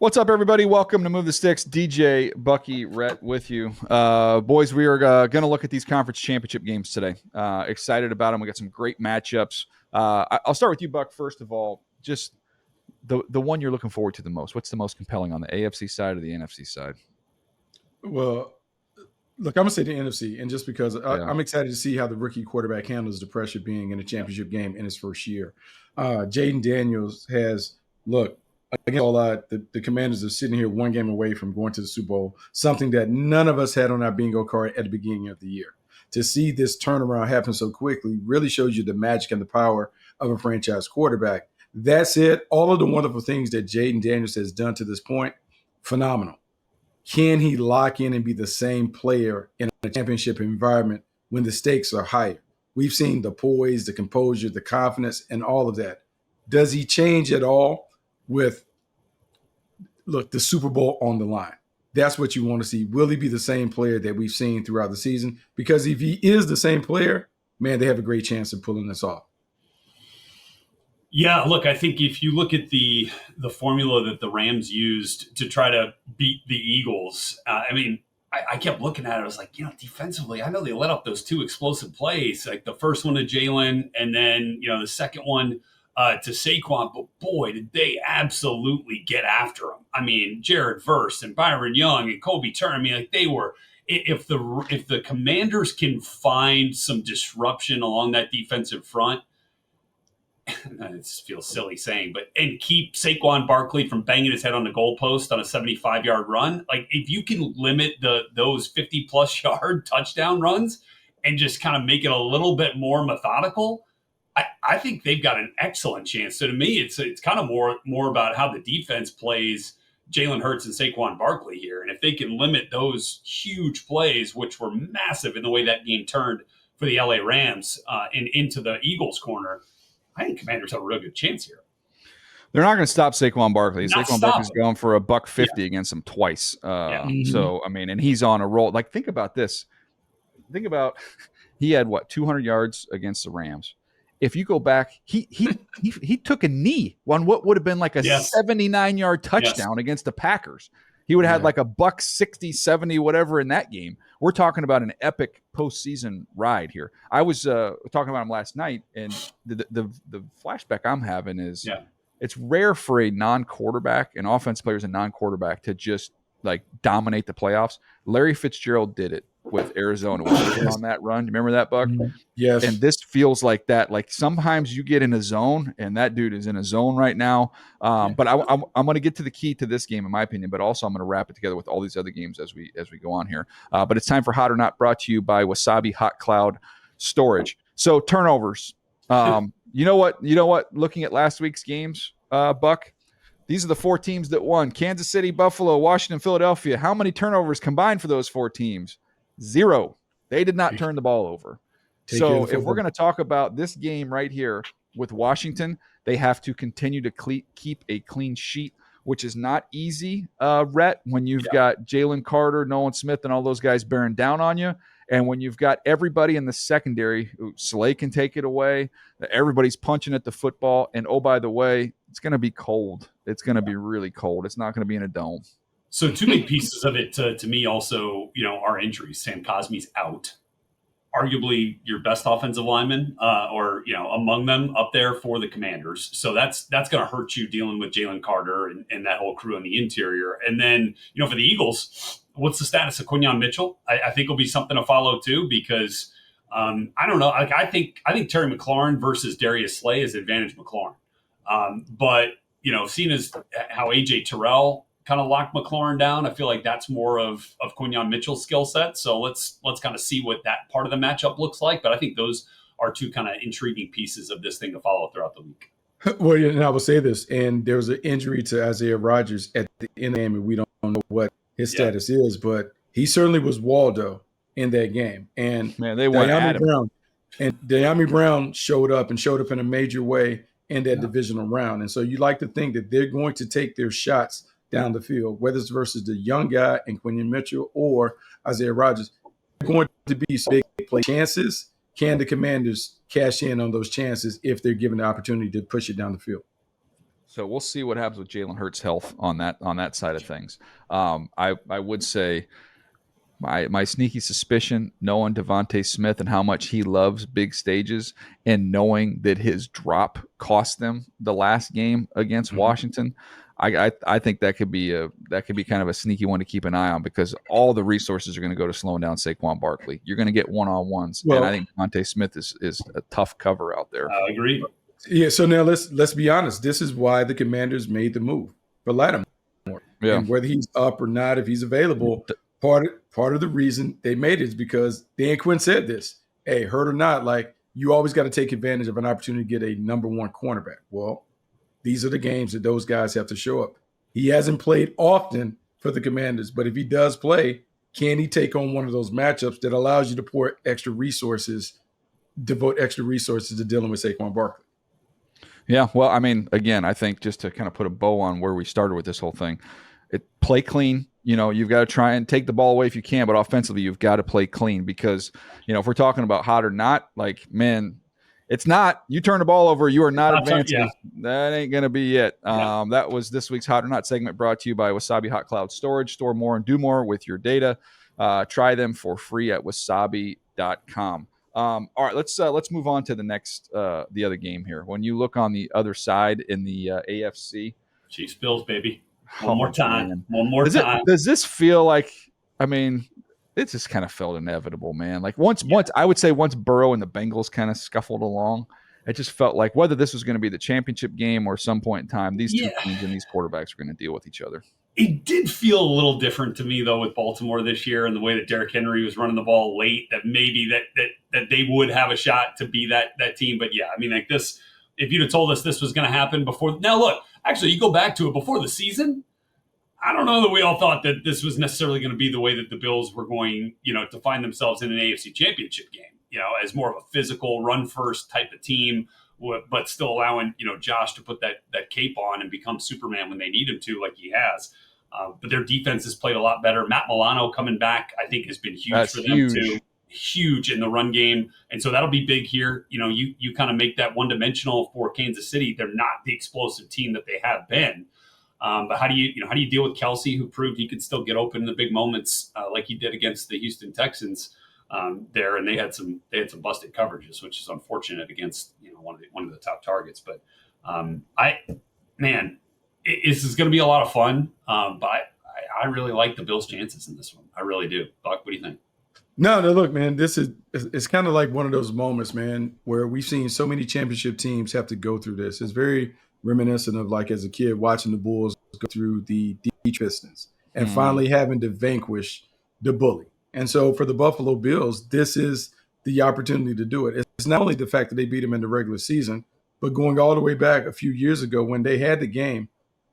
What's up, everybody? Welcome to Move the Sticks. DJ, Bucky, Rhett with you. Boys, we are going to look at these conference championship games today. Excited about them. We got some great matchups. I'll start with you, Buck, first of all. Just the one you're looking forward to the most. What's the most compelling on the AFC side or the NFC side? Well, look, I'm going to say the NFC, and just because I'm excited to see how the rookie quarterback handles the pressure being in a championship game in his first year. Jaden Daniels has, look, against all that, the Commanders are sitting here one game away from going to the Super Bowl, something that none of us had on our bingo card at the beginning of the year. To see this turnaround happen so quickly really shows you the magic and the power of a franchise quarterback. That said, all of the wonderful things that Jaden Daniels has done to this point, phenomenal. Can he lock in and be the same player in a championship environment when the stakes are higher? We've seen the poise, the composure, the confidence, and all of that. Does he change at all with, look, the Super Bowl on the line? That's what you want to see. Will he be the same player that we've seen throughout the season? Because if he is the same player, man, they have a great chance of pulling this off. Yeah, look, I think if you look at the formula that the Rams used to try to beat the Eagles, I kept looking at it. I was like, defensively, I know they let up those two explosive plays, like the first one to Jalen and then, the second one to Saquon. But boy, did they absolutely get after him. I mean, Jared Verse and Byron Young and Kobe Turner, they were – if the Commanders can find some disruption along that defensive front, it feels silly saying, and keep Saquon Barkley from banging his head on the goalpost on a 75-yard run. Like, if you can limit those 50-plus yard touchdown runs and just kind of make it a little bit more methodical, I think they've got an excellent chance. So to me, it's kind of more about how the defense plays Jalen Hurts and Saquon Barkley here. And if they can limit those huge plays, which were massive in the way that game turned for the LA Rams and into the Eagles' corner, I think Commanders have a real good chance here. They're not going to stop Saquon Barkley. Saquon Barkley's going for a $150 against them twice. So, and he's on a roll. Like, think about this. Think about he had 200 yards against the Rams. If you go back, he took a knee on what would have been like a 79-yard touchdown against the Packers. He would have had like a $160, 70, whatever in that game. We're talking about an epic postseason ride here. I was talking about him last night, and the flashback I'm having is it's rare for a non-quarterback, an offense player as a non-quarterback, to just like dominate the playoffs. Larry Fitzgerald did it with Arizona on that run. You remember that, Buck? Yes. And this feels like that. Like sometimes you get in a zone, and that dude is in a zone right now. But I'm going to get to the key to this game, in my opinion. But also I'm going to wrap it together with all these other games as we go on here. But it's time for Hot or Not, brought to you by Wasabi Hot Cloud Storage. So turnovers. You know what? Looking at last week's games, Buck. These are the four teams that won: Kansas City, Buffalo, Washington, Philadelphia. How many turnovers combined for those four teams? 0. They did not turn the ball over. So if we're going to talk about this game right here with Washington, they have to continue to keep a clean sheet, which is not easy, Rhett, when you've got Jalen Carter, Nolan Smith, and all those guys bearing down on you. And when you've got everybody in the secondary, Slay can take it away. Everybody's punching at the football. And, oh, by the way, it's going to be cold. It's going to be really cold. It's not going to be in a dome. So two big pieces of it to me also, are injuries. Sam Cosmi's out. Arguably your best offensive lineman or among them up there for the Commanders. So that's going to hurt you dealing with Jalen Carter and that whole crew on the interior. And then, for the Eagles, what's the status of Quinyon Mitchell? I think will be something to follow too, because I don't know. Like I think Terry McLaurin versus Darius Slay is advantage McLaurin. But seeing as how AJ Terrell kind of locked McLaurin down, I feel like that's more of Quinyon Mitchell's skill set. So let's kind of see what that part of the matchup looks like. But I think those are two kind of intriguing pieces of this thing to follow throughout the week. Well, and I will say this, and there was an injury to Isaiah Rodgers at the end of the game, and we don't know what his status is, but he certainly was Waldo in that game. And man, they went at him. Diami Brown showed up in a major way in that divisional round. And so you like to think that they're going to take their shots down the field, whether it's versus the young guy and Quinyon Mitchell or Isaiah Rodgers. They're going to be some big play chances. Can the Commanders cash in on those chances if they're given the opportunity to push it down the field? So we'll see what happens with Jalen Hurts' health on that side of things. I would say my sneaky suspicion, knowing Devontae Smith and how much he loves big stages, and knowing that his drop cost them the last game against Washington, I think that could be kind of a sneaky one to keep an eye on, because all the resources are going to go to slowing down Saquon Barkley. You're going to get one-on-ones, and I think Devontae Smith is a tough cover out there. I agree. Yeah, so now let's be honest. This is why the Commanders made the move for Lattimore. Yeah. And whether he's up or not, if he's available, part of the reason they made it is because Dan Quinn said this. Hey, hurt or not, like, you always got to take advantage of an opportunity to get a number one cornerback. Well, these are the games that those guys have to show up. He hasn't played often for the Commanders, but if he does play, can he take on one of those matchups that allows you to devote extra resources to dealing with Saquon Barkley? Yeah, well, I mean, again, I think just to kind of put a bow on where we started with this whole thing, play clean. You've got to try and take the ball away if you can, but offensively, you've got to play clean, because, if we're talking about hot or not, like, man, it's not. You turn the ball over, you are not advancing. Yeah. That ain't going to be it. Yeah. That was this week's Hot or Not segment, brought to you by Wasabi Hot Cloud Storage. Store more and do more with your data. Try them for free at wasabi.com. All right, let's move on to the next the other game here. When you look on the other side in the AFC, Chiefs Bills, baby. One more time. Does this feel like? I mean, it just kind of felt inevitable, man. Like once I would say once Burrow and the Bengals kind of scuffled along, it just felt like whether this was going to be the championship game or some point in time, these two teams and these quarterbacks are going to deal with each other. It did feel a little different to me, though, with Baltimore this year, and the way that Derrick Henry was running the ball late, that maybe that they would have a shot to be that team. But yeah, I mean, like this, if you'd have told us this was going to happen before. Now, look, actually, you go back to it before the season. I don't know that we all thought that this was necessarily going to be the way that the Bills were going, to find themselves in an AFC championship game, as more of a physical run first type of team, but still allowing, Josh to put that cape on and become Superman when they need him to, like he has. But their defense has played a lot better. Matt Milano coming back, I think, has been huge for them too. Huge in the run game. And so that'll be big here. You kind of make that one-dimensional for Kansas City. They're not the explosive team that they have been. But how do you deal with Kelsey, who proved he could still get open in the big moments like he did against the Houston Texans there, and they had some busted coverages, which is unfortunate against one of the top targets. But this is going to be a lot of fun. But I really like the Bills' chances in this one. I really do. Buck, what do you think? No, look, man, it's kind of like one of those moments, man, where we've seen so many championship teams have to go through this. It's very reminiscent of, like, as a kid watching the Bulls go through the Pistons and finally having to vanquish the bully. And so for the Buffalo Bills, this is the opportunity to do it. It's not only the fact that they beat them in the regular season, but going all the way back a few years ago when they had the game,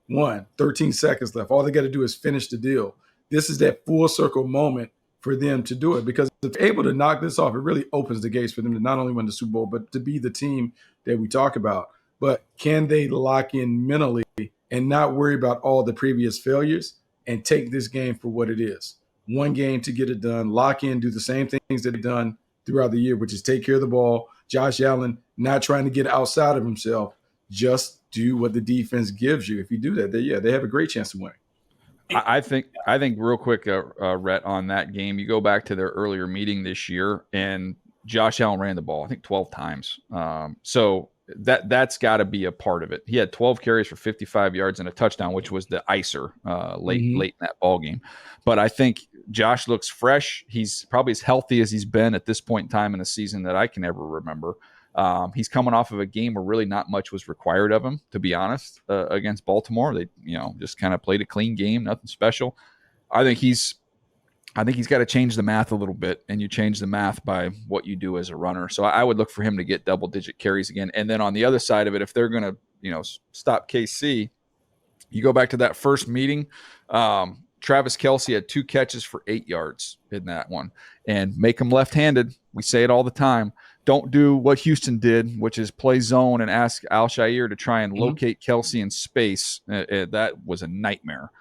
13 seconds left. All they got to do is finish the deal. This is that full circle moment for them to do it, because if they're able to knock this off, it really opens the gates for them to not only win the Super Bowl, but to be the team that we talk about. But can they lock in mentally and not worry about all the previous failures and take this game for what it is? One game to get it done, lock in, do the same things that they've done throughout the year, which is take care of the ball. Josh Allen not trying to get outside of himself, just do what the defense gives you. If you do that, they have a great chance to win. I think real quick, Rhett, on that game, you go back to their earlier meeting this year, and Josh Allen ran the ball, I think 12 times. So that's got to be a part of it. He had 12 carries for 55 yards and a touchdown, which was the icer late in that ball game. But I think Josh looks fresh. He's probably as healthy as he's been at this point in time in the season that I can ever remember. He's coming off of a game where really not much was required of him, to be honest, against Baltimore. They, just kind of played a clean game, nothing special. I think he's got to change the math a little bit, and you change the math by what you do as a runner. So I would look for him to get double-digit carries again. And then on the other side of it, if they're going to, stop KC, you go back to that first meeting. Travis Kelce had 2 catches for 8 yards in that one, and make him left-handed. We say it all the time. Don't do what Houston did, which is play zone and ask Al-Shaair to try and locate Kelce in space. That was a nightmare.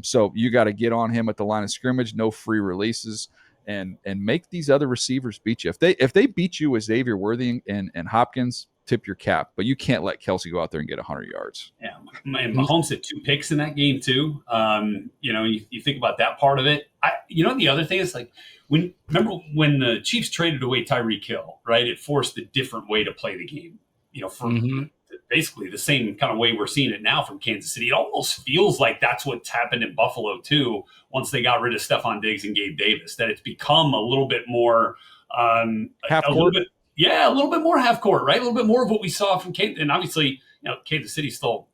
So you got to get on him at the line of scrimmage, no free releases, and make these other receivers beat you. If they beat you with Xavier Worthy and Hopkins, tip your cap, but you can't let Kelsey go out there and get 100 yards. Yeah, and Mahomes had 2 picks in that game too. You think about that part of it. The other thing is like remember when the Chiefs traded away Tyreek Hill, right? It forced a different way to play the game. For basically the same kind of way we're seeing it now from Kansas City. It almost feels like that's what's happened in Buffalo too. Once they got rid of Stephon Diggs and Gabe Davis, that it's become a little bit more half a court. a little bit more half court, right? A little bit more of what we saw from Kansas. And obviously, Kansas City's still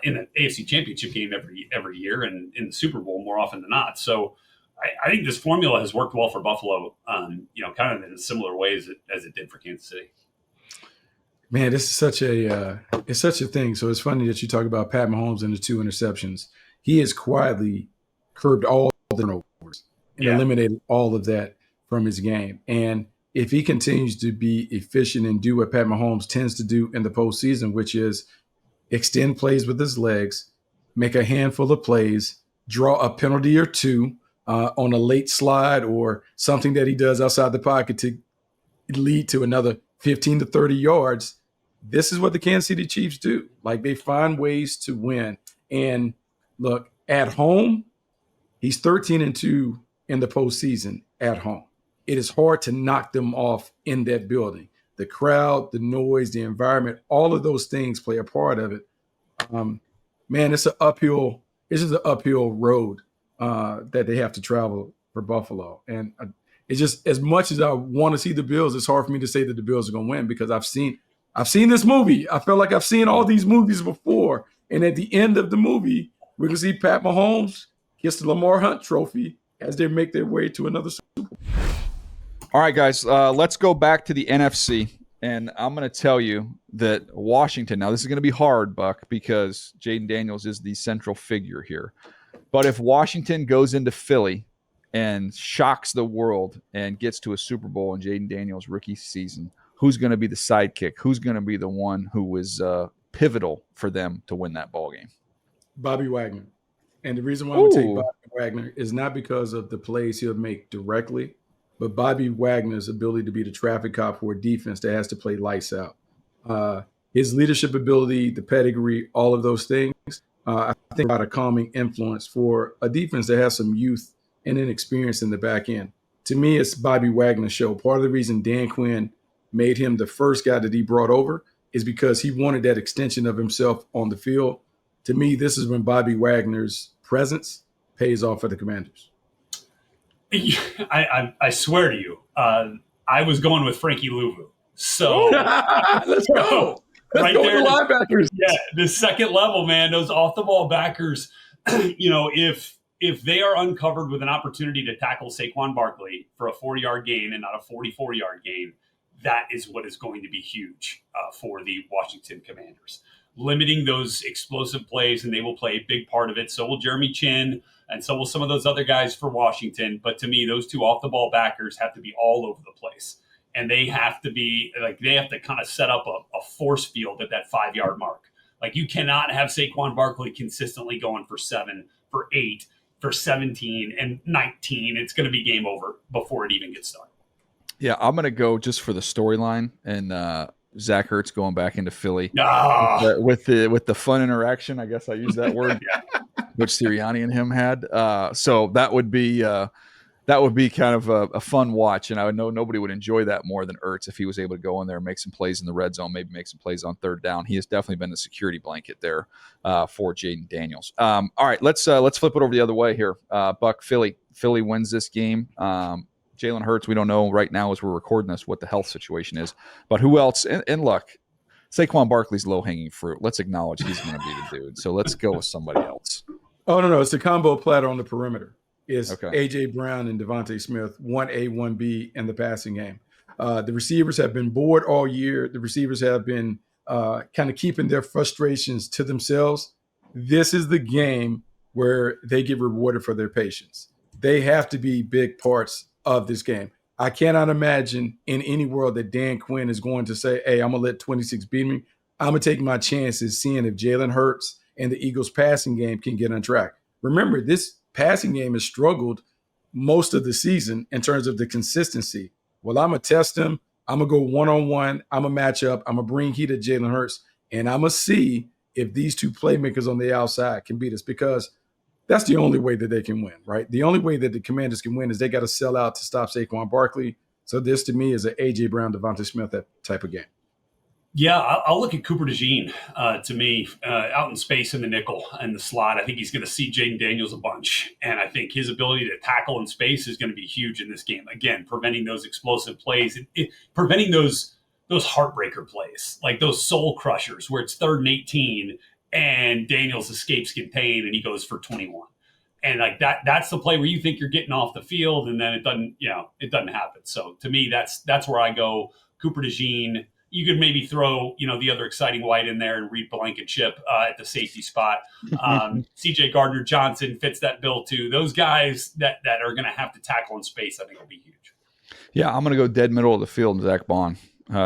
in an AFC Championship game every year and in the Super Bowl more often than not. So I think this formula has worked well for Buffalo, kind of in a similar way as it did for Kansas City. Man, this is such a thing. So it's funny that you talk about Pat Mahomes and the 2 interceptions. He has quietly curbed all the turnovers and eliminated all of that from his game. And if he continues to be efficient and do what Pat Mahomes tends to do in the postseason, which is extend plays with his legs, make a handful of plays, draw a penalty or 2 on a late slide or something that he does outside the pocket to lead to another 15 to 30 yards, this is what the Kansas City Chiefs do. Like, they find ways to win. And look, at home, he's 13-2 in the postseason at home. It is hard to knock them off in that building. The crowd, the noise, the environment, all of those things play a part of it. Man, it's an uphill road that they have to travel for Buffalo. And it's just, as much as I want to see the Bills, it's hard for me to say that the Bills are going to win because I've seen this movie. I feel like I've seen all these movies before. And at the end of the movie, we're going to see Pat Mahomes gets the Lamar Hunt trophy as they make their way to another Super Bowl. All right, guys, let's go back to the NFC. And I'm going to tell you that Washington, now this is going to be hard, Buck, because Jaden Daniels is the central figure here. But if Washington goes into Philly and shocks the world and gets to a Super Bowl in Jaden Daniels' rookie season, who's going to be the sidekick? Who's going to be the one who was pivotal for them to win that ball game? Bobby Wagner. And the reason why I'm going to take Bobby Wagner is not because of the plays he'll make directly, but Bobby Wagner's ability to be the traffic cop for a defense that has to play lights out. His leadership ability, the pedigree, all of those things, I think about a calming influence for a defense that has some youth and inexperience in the back end. To me, it's Bobby Wagner's show. Part of the reason Dan Quinn made him the first guy that he brought over is because he wanted that extension of himself on the field. To me, this is when Bobby Wagner's presence pays off for the Commanders. I swear to you, I was going with Frankie Louvu. So let's go. Let's go there, with the linebackers. Yeah, the second level, man, those off the ball backers. If they are uncovered with an opportunity to tackle Saquon Barkley for a 4-yard gain and not a 44-yard gain, that is what is going to be huge for the Washington Commanders. Limiting those explosive plays, and they will play a big part of it. So will Jeremy Chin, and so will some of those other guys for Washington. But to me, those two off-the-ball backers have to be all over the place. And they have to be they have to kind of set up a force field at that 5-yard mark. Like, you cannot have Saquon Barkley consistently going for 7, for 8, for 17, and 19. It's going to be game over before it even gets started. Yeah, I'm going to go just for the storyline and Zach Ertz going back into Philly with the fun interaction. I guess I use that word, which Sirianni and him had. So that would be kind of a fun watch, and I would know nobody would enjoy that more than Ertz if he was able to go in there and make some plays in the red zone, maybe make some plays on third down. He has definitely been the security blanket there for Jaden Daniels. All right, let's flip it over the other way here. Buck, Philly wins this game. Jalen Hurts, we don't know right now as we're recording this what the health situation is, but who else? And look, Saquon Barkley's low-hanging fruit. Let's acknowledge he's going to be the dude. So let's go with somebody else. Oh, no, it's the combo platter on the perimeter. Is A.J. Brown and Devontae Smith, 1A, 1B in the passing game. The receivers have been bored all year. The receivers have been kind of keeping their frustrations to themselves. This is the game where they get rewarded for their patience. They have to be big parts of this game. I cannot imagine in any world that Dan Quinn is going to say, hey, I'm going to let 26 beat me. I'm going to take my chances seeing if Jalen Hurts and the Eagles passing game can get on track. Remember, this passing game has struggled most of the season in terms of the consistency. Well, I'm going to test them. I'm going to go one-on-one. I'm going to match up. I'm going to bring heat at Jalen Hurts, and I'm going to see if these two playmakers on the outside can beat us, because that's the only way that they can win, right? The only way that the Commanders can win is they got to sell out to stop Saquon Barkley. So this, to me, is an A.J. Brown, Devontae Smith, that type of game. Yeah, I'll look at Cooper DeJean, to me, out in space in the nickel and the slot. I think he's going to see Jaden Daniels a bunch. And I think his ability to tackle in space is going to be huge in this game. Again, preventing those explosive plays, preventing those heartbreaker plays, like those soul crushers where it's 3rd and 18 and Daniels escapes contain and he goes for 21. And like that's the play where you think you're getting off the field and then it doesn't happen. So to me, that's where I go. Cooper DeJean. You could maybe throw, the other exciting white in there and Reed Blankenship at the safety spot. CJ Gardner-Johnson fits that bill too. Those guys that are going to have to tackle in space, I think, will be huge. Yeah, I'm going to go dead middle of the field and Zach Bond.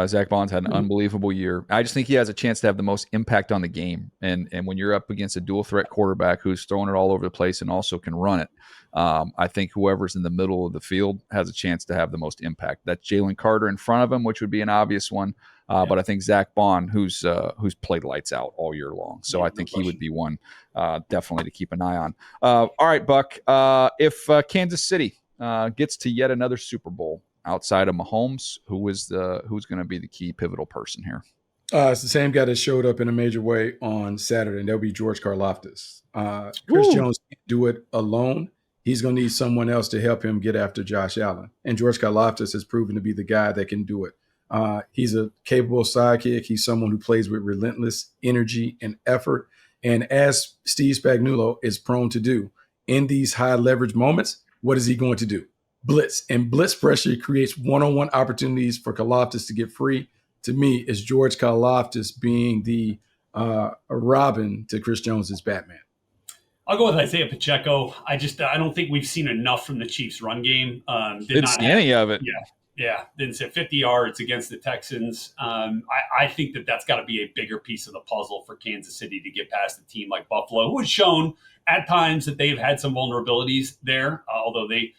Zach Bond's had an unbelievable year. I just think he has a chance to have the most impact on the game. And when you're up against a dual threat quarterback who's throwing it all over the place and also can run it, I think whoever's in the middle of the field has a chance to have the most impact. That's Jalen Carter in front of him, which would be an obvious one. But I think Zach Bond, who's played lights out all year long. So I think he would be one definitely to keep an eye on. All right, Buck, if Kansas City gets to yet another Super Bowl outside of Mahomes, who's going to be the key pivotal person here? It's the same guy that showed up in a major way on Saturday, and that'll be George Karlaftis. Chris Jones can't do it alone. He's going to need someone else to help him get after Josh Allen. And George Karlaftis has proven to be the guy that can do it. He's a capable sidekick. He's someone who plays with relentless energy and effort. And as Steve Spagnuolo is prone to do in these high leverage moments, what is he going to do? Blitz. And blitz pressure creates one-on-one opportunities for Karlaftis to get free. To me, is George Karlaftis being the Robin to Chris Jones's Batman. I'll go with Isaiah Pacheco. I don't think we've seen enough from the Chiefs' run game. Didn't see any of it. Yeah. Didn't see 50 yards against the Texans. I think that's got to be a bigger piece of the puzzle for Kansas City to get past a team like Buffalo, who has shown at times that they've had some vulnerabilities there, although they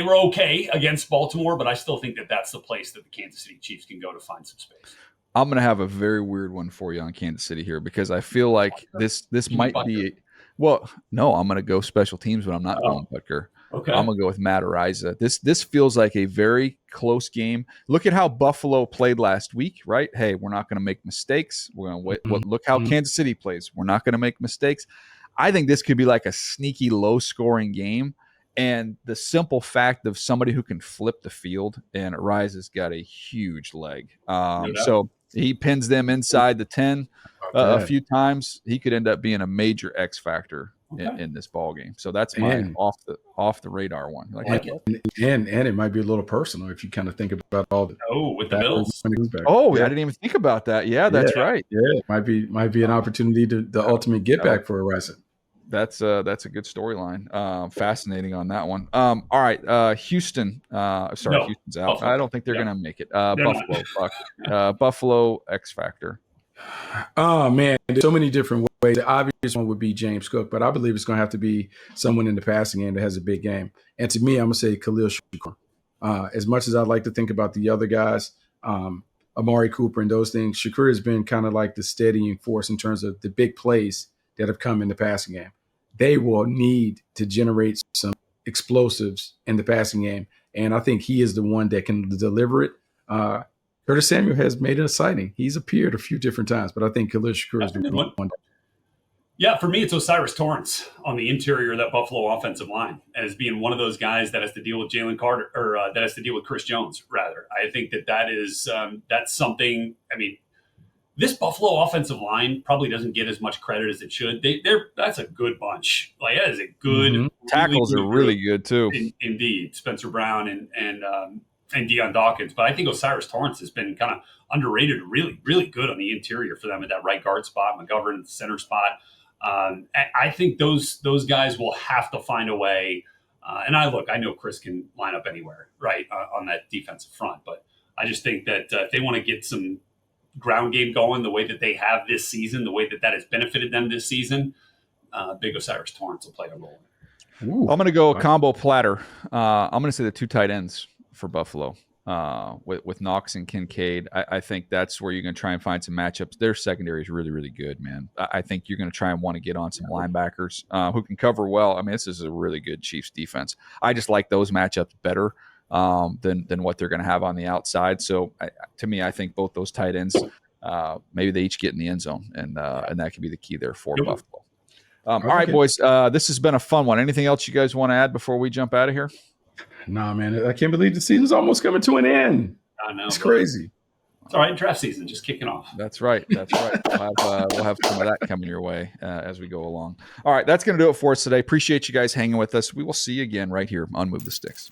were okay against Baltimore, but I still think that's the place that the Kansas City Chiefs can go to find some space. I'm going to have a very weird one for you on Kansas City here, because I feel like this might be – well, no, I'm going to go special teams, but I'm not going Butker. Okay. I'm going to go with Matt Araiza. This feels like a very close game. Look at how Buffalo played last week, right? Hey, we're not going to make mistakes. We're going to wait. Well, look how Kansas City plays. We're not going to make mistakes. I think this could be like a sneaky, low-scoring game. And the simple fact of somebody who can flip the field, and Araiza's got a huge leg. So he pins them inside the 10 a few times. He could end up being a major X factor in this ball game. So that's my off the radar one. And it might be a little personal if you kind of think about all the with the Bills. I didn't even think about that. Yeah, that's right. Yeah, it might be an opportunity to the ultimate get back for Araiza. That's a good storyline. Fascinating on that one. All right, Houston. Houston's out. Buffalo. I don't think they're going to make it. Buffalo. Buffalo X Factor. Oh, man. There's so many different ways. The obvious one would be James Cook, but I believe it's going to have to be someone in the passing game that has a big game. And to me, I'm going to say Khalil Shakir. As much as I'd like to think about the other guys, Amari Cooper and those things, Shakir has been kind of like the steadying force in terms of the big plays that have come in the passing game. They will need to generate some explosives in the passing game, and I think he is the one that can deliver it. Curtis Samuel has made it exciting. He's appeared a few different times, but I think Khalil Shakir is the one. Yeah, for me, it's Osiris Torrance on the interior of that Buffalo offensive line as being one of those guys that has to deal with Jalen Carter, or that has to deal with Chris Jones, rather. I think that's something. I mean, this Buffalo offensive line probably doesn't get as much credit as it should. That's a good bunch. Like, that is a good tackles are really good too. Indeed, Spencer Brown and Deion Dawkins. But I think Osiris Torrance has been kind of underrated, really, really good on the interior for them at that right guard spot, McGovern at the center spot. I think those guys will have to find a way. And I know Chris can line up anywhere, right, on that defensive front. But I just think that if they want to get some ground game going the way that they have this season, the way that has benefited them this season, big Osiris Torrance will play a role. I'm going to go a combo platter. I'm going to say the two tight ends for Buffalo. with Knox and Kincaid. I think that's where you're going to try and find some matchups. Their secondary is really, really good, man. I think you're going to try and want to get on some linebackers who can cover well. I mean, this is a really good Chiefs defense. I just like those matchups better than what they're going to have on the outside. So to me, I think both those tight ends, maybe they each get in the end zone, and that could be the key there for Buffalo. All right, boys. This has been a fun one. Anything else you guys want to add before we jump out of here? Nah, man, I can't believe the season's almost coming to an end. I know. It's crazy. It's all right. Draft season, just kicking off. That's right. We'll have some of that coming your way as we go along. All right, that's going to do it for us today. Appreciate you guys hanging with us. We will see you again right here on Move the Sticks.